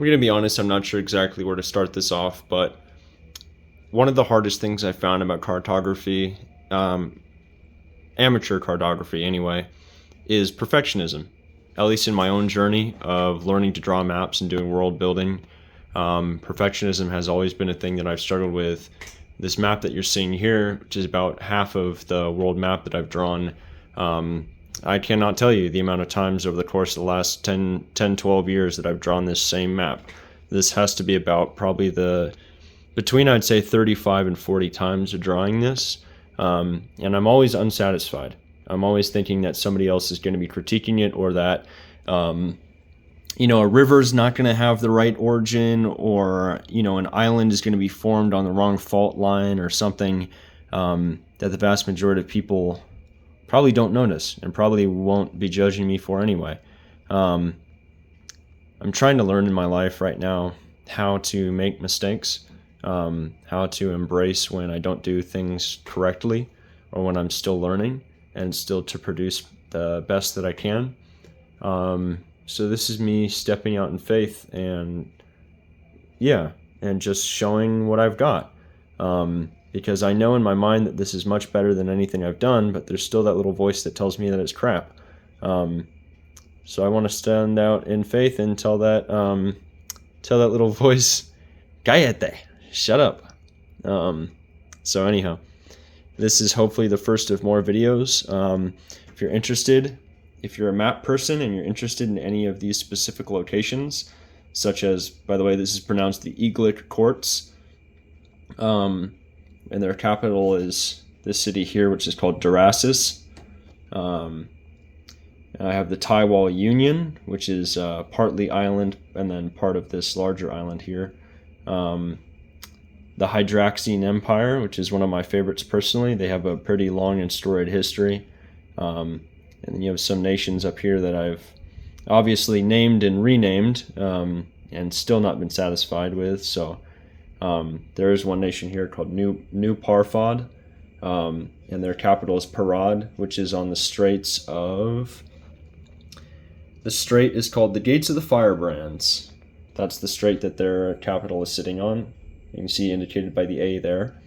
I'm going to be honest, I'm not sure exactly where to start this off, but one of the hardest things I found about cartography, amateur cartography anyway, is perfectionism. At least in my own journey of learning to draw maps and doing world building, perfectionism has always been a thing that I've struggled with. This map that you're seeing here, which is about half of the world map that I've drawn, I cannot tell you the amount of times over the course of the last 10, 12 years that I've drawn this same map. This has to be about probably between I'd say 35 and 40 times of drawing this. And I'm always unsatisfied. I'm always thinking that somebody else is going to be critiquing it, or that, a river's not going to have the right origin, or, an island is going to be formed on the wrong fault line or something, that the vast majority of people probably don't notice and probably won't be judging me for anyway. I'm trying to learn in my life right now how to make mistakes, how to embrace when I don't do things correctly or when I'm still learning, and still to produce the best that I can. So this is me stepping out in faith and just showing what I've got. Because I know in my mind that this is much better than anything I've done, but there's still that little voice that tells me that it's crap. So I want to stand out in faith and tell that little voice, cállate, shut up. So anyhow, this is hopefully the first of more videos. If you're interested, if you're a map person and you're interested in any of these specific locations, such as, by the way, this is pronounced the Eglic Courts, and their capital is this city here, which is called Durasis. I have the Taiwan Union, which is partly island and then part of this larger island here. The Hydraxian Empire, which is one of my favorites personally. They have a pretty long and storied history. And then you have some nations up here that I've obviously named and renamed, and still not been satisfied with. So there is one nation here called New Parfod, and their capital is Parad, which is on the straits of... The strait is called the Gates of the Firebrands. That's the strait that their capital is sitting on. You can see indicated by the A there.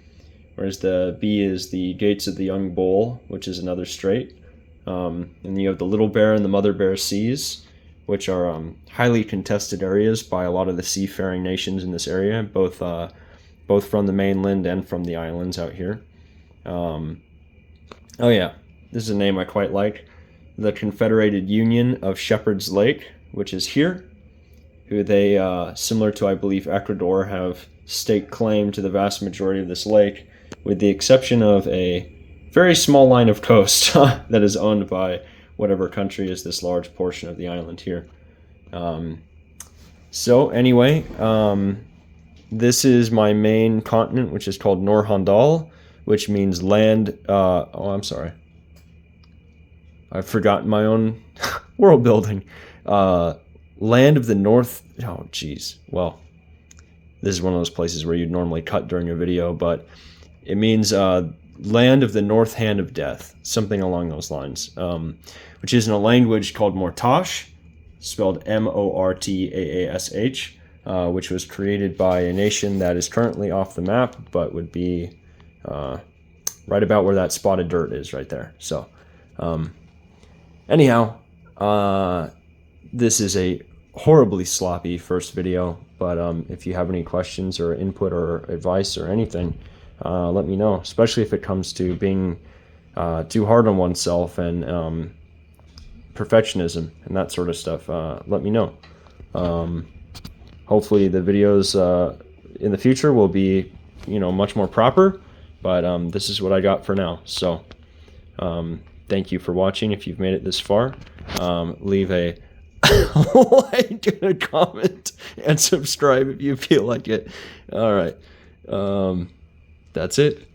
Whereas the B is the Gates of the Young Bull, which is another strait. And you have the Little Bear and the Mother Bear Seas, which are highly contested areas by a lot of the seafaring nations in this area, both from the mainland and from the islands out here. Oh yeah, this is a name I quite like. The Confederated Union of Shepherd's Lake, which is here, who they, similar to, I believe, Ecuador, have staked claim to the vast majority of this lake, with the exception of a very small line of coast that is owned by whatever country is this large portion of the island here. So anyway, this is my main continent, which is called Norhandal, which means land... I'm sorry. I've forgotten my own world building. Land of the North... Oh, geez. Well, this is one of those places where you'd normally cut during a video, but it means land of the North Hand of Death, something along those lines, which is in a language called Mortash, spelled Mortaash, which was created by a nation that is currently off the map, but would be right about where that spotted dirt is right there. So... anyhow, this is a horribly sloppy first video, but if you have any questions or input or advice or anything, let me know, especially if it comes to being too hard on oneself and perfectionism and that sort of stuff. Let me know. Hopefully the videos in the future will be, much more proper, but this is what I got for now. So thank you for watching. If you've made it this far, leave a like and a comment and subscribe if you feel like it. All right. That's it.